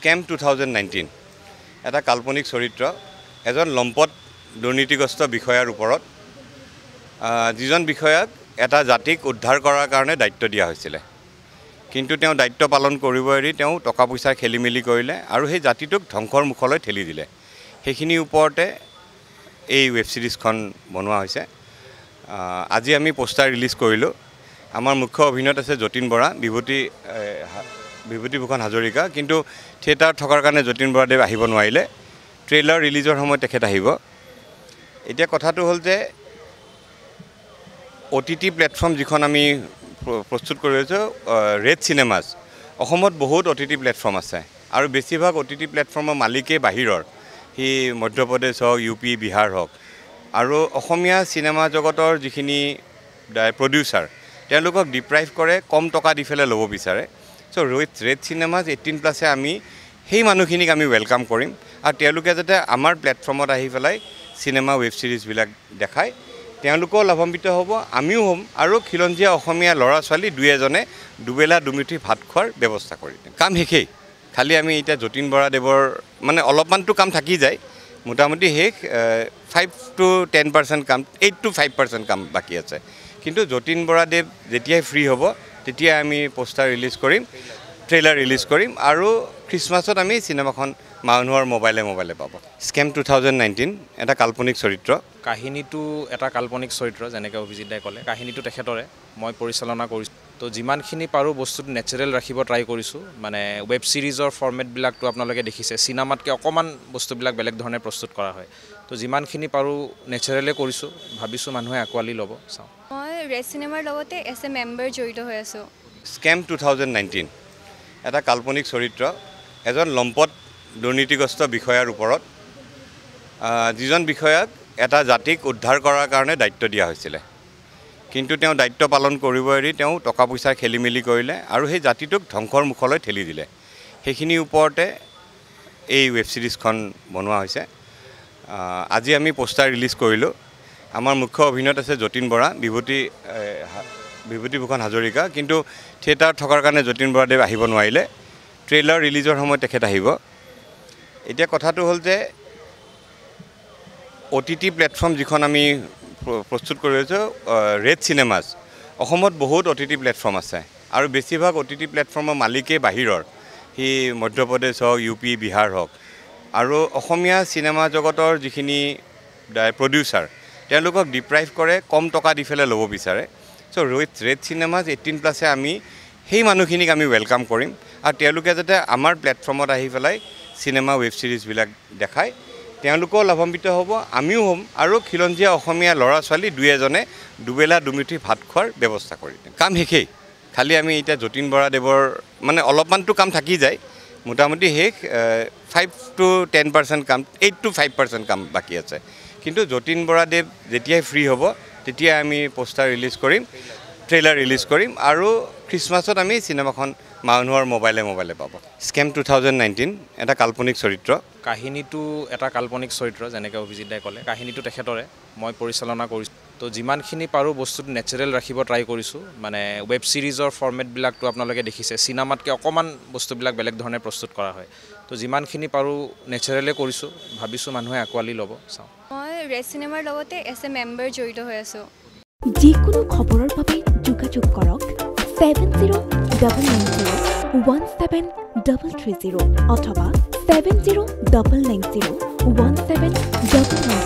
scam 2019 এটা কাল্পনিক চৰিত্ৰ এজন লম্পট দুৰ্নীতিগ্ৰস্ত বিষয়াৰ ওপৰত যিজন বিষয়াক এটা জাতিক উদ্ধাৰ কৰাৰ কাৰণে দায়িত্ব দিয়া হৈছিল কিন্তু তেওঁ দায়িত্ব পালন কৰিব এৰি তেওঁ টকা পইচা খেলিমেলি কৰিলে আৰু সেই জাতিটোক ধ্বংসৰ মুখলৈ ঠেলি দিলে সেইখিনিৰ ওপৰতে এই ওয়েব সিৰিজখন বনোৱা হৈছে আজি আমি পোষ্টাৰ ৰিলিজ কৰিলোঁ আমাৰ মুখ্য অভিনেতা আছে যতীন বৰা বিভূতিভূষণ হাজৰিকা কিন্তু থিয়েটাৰ থকাৰ কাৰণে যতীন বৰাদেৱ আহিব নোৱাৰিলে ট্ৰেইলাৰ ৰিলিজৰ সময়ত তেখেত আহিব এতিয়া কথাটো হ'ল যে OTT প্লেটফৰ্ম যিখন আমি প্ৰস্তুত কৰি আছো ৰেড চিনেমাছ অসমত বহুত OTT প্লেটফৰ্ম আছে আৰু বেছিভাগ OTT প্লেটফৰ্মৰ মালিকে বাহিৰৰ হি মধ্যপ্ৰদেশ হওক UP বিহাৰ হওক আৰু অসমীয়া চিনেমা জগতৰ যিখিনি প্ৰডিউচাৰ তেওঁলোকক ডিপ্ৰাইভ কৰে কম টকা দি ফেলে ল'ব বিচাৰে সো ৰেড চিনেমাছ 18+ আমি সেই মানুহখিনিক আমি ওয়েলকাম কৰিম আৰু তেওঁলোকে যাতে আমাৰ প্লেটফৰ্মত আহি পেলাই চিনেমা ওয়েব সিৰিজবিলাক দেখায় তেওঁলোকও লাভান্বিত হ'ব আমিও হ'ম আৰু খিলঞ্জীয়া অসমীয়া ল'ৰা ছোৱালী দুই এজনে দুবেলা দুমুঠি ভাত খোৱাৰ ব্যৱস্থা কৰি দিম কাম শেষেই খালি আমি এতিয়া যতীন বৰাদেৱৰ মানে অলপমানটো কাম থাকি যায় মোটামুটি শেষ 5 to 10% কাম 8 to 5% কাম বাকি আছে কিন্তু যতীন বৰাদেৱ যেতিয়াই ফ্ৰী হ'ব তেতিয়া আমি পোষ্টাৰ ৰিলিজ কৰিম ট্ৰেইলাৰ ৰিলিজ কৰিম আৰু খ্ৰীষ্টমাছত আমি চিনেমাখন মানুহৰ মোবাইলে পাব স্কেম 2019 এটা কাল্পনিক চৰিত্ৰ কাহিনীটো এটা কাল্পনিক চৰিত্ৰ যেনেকৈ অভিজিৎ দাই ক'লে কাহিনীটো তেখেতৰে মই পৰিচালনা কৰিছোঁ তো যিমানখিনি পাৰোঁ বস্তুটো নেচাৰেল ৰাখিব ট্ৰাই কৰিছোঁ মানে ৱেব ছিৰিজৰ ফৰ্মেটবিলাকটো আপোনালোকে দেখিছে চিনেমাতকৈ অকণমান বস্তুবিলাক বেলেগ ধৰণে প্ৰস্তুত কৰা হয় তো যিমানখিনি পাৰোঁ নেচাৰেলে কৰিছোঁ ভাবিছোঁ মানুহে আঁকোৱালি ল'ব চাওঁ মই ৰেড চিনেমাৰ লগতে এজ এ মেম্বাৰ জড়িত হৈ আছোঁ স্কেম 2019 এটা কাল্পনিক চৰিত্ৰ এজন লম্পট দুৰ্নীতিগ্ৰস্ত বিষয়াৰ ওপৰত যিজন বিষয়াক এটা জাতিক উদ্ধাৰ কৰাৰ কাৰণে দায়িত্ব দিয়া হৈছিল কিন্তু তেওঁ দায়িত্ব পালন কৰিব এৰি তেওঁ টকা পইচা খেলিমেলি কৰিলে আৰু সেই জাতিটোক ধ্বংসৰ মুখলৈ ঠেলি দিলে সেইখিনিৰ ওপৰতে এই ওয়েব সিৰিজখন বনোৱা হৈছে আজি আমি পোষ্টাৰ ৰিলিজ কৰিলোঁ আমাৰ মুখ্য অভিনেতা আছে যতীন বৰা বিভূতিভূষণ হাজৰিকা কিন্তু থিয়েটাৰ থকাৰ কাৰণে যতীন বৰাদেৱ আহিব নোৱাৰিলে ট্ৰেইলাৰ ৰিলিজৰ সময়ত তেখেত আহিব এতিয়া কথাটো হ'ল যে OTT প্লেটফৰ্ম যিখন আমি প্ৰস্তুত কৰি আছো ৰেড চিনেমাছ অসমত বহুত OTT প্লেটফৰ্ম আছে আৰু বেছিভাগ OTT প্লেটফৰ্মৰ মালিকে বাহিৰৰ হি মধ্যপ্ৰদেশ হওক UP বিহাৰ হওক আৰু অসমীয়া চিনেমা জগতৰ যিখিনি প্ৰডিউচাৰ তেওঁলোকক ডিপ্ৰাইভ কৰে কম টকা দি ফেলে ল'ব বিচাৰে সো ৰেড চিনেমাছ 18+ আমি সেই মানুহখিনিক আমি ওয়েলকাম কৰিম আৰু তেওঁলোকে যাতে আমাৰ প্লেটফৰ্মত আহি পেলাই চিনেমা ওয়েব সিৰিজবিলাক দেখায় তেওঁলোকও লাভান্বিত হ'ব আমিও হ'ম আৰু খিলঞ্জীয়া অসমীয়া ল'ৰা ছোৱালী দুই এজনে দুবেলা দুমুঠি ভাত খোৱাৰ ব্যৱস্থা কৰি দিম কাম শেষেই খালি আমি এতিয়া যতীন বৰাদেৱৰ মানে অলপমানটো কাম থাকি যায় মোটামুটি শেষ 5 to 10% কাম 8 to 5% কাম বাকি আছে কিন্তু যতীন বৰাদেৱ যেতিয়াই ফ্ৰী হ'ব তেতিয়া আমি পোষ্টাৰ ৰিলিজ কৰিম ট্ৰেইলাৰ ৰিলিজ কৰিম আৰু খ্ৰীষ্টমাছত আমি চিনেমাখন মানুহৰ মোবাইলে পাব স্কেম 2019 এটা কাল্পনিক চৰিত্ৰ কাহিনীটো এটা কাল্পনিক চৰিত্ৰ যেনেকৈ অভিজিৎ দাই ক'লে কাহিনীটো তেখেতৰে মই পৰিচালনা কৰিছোঁ তো যিমানখিনি পাৰোঁ বস্তুটো নেচাৰেল ৰাখিব ট্ৰাই কৰিছোঁ মানে ৱেব ছিৰিজৰ ফৰ্মেটবিলাকটো আপোনালোকে দেখিছে চিনেমাতকৈ অকণমান বস্তুবিলাক বেলেগ ধৰণে প্ৰস্তুত কৰা হয় তো যিমানখিনি পাৰোঁ নেচাৰেলে কৰিছোঁ ভাবিছোঁ মানুহে আঁকোৱালি ল'ব চাওঁ মই ৰেড চিনেমাৰ লগতে এজ এ মেম্বাৰ জড়িত হৈ আছোঁ যিকোনো খবৰৰ বাবে যোগাযোগ কৰক 7099017330 অথবা 70990179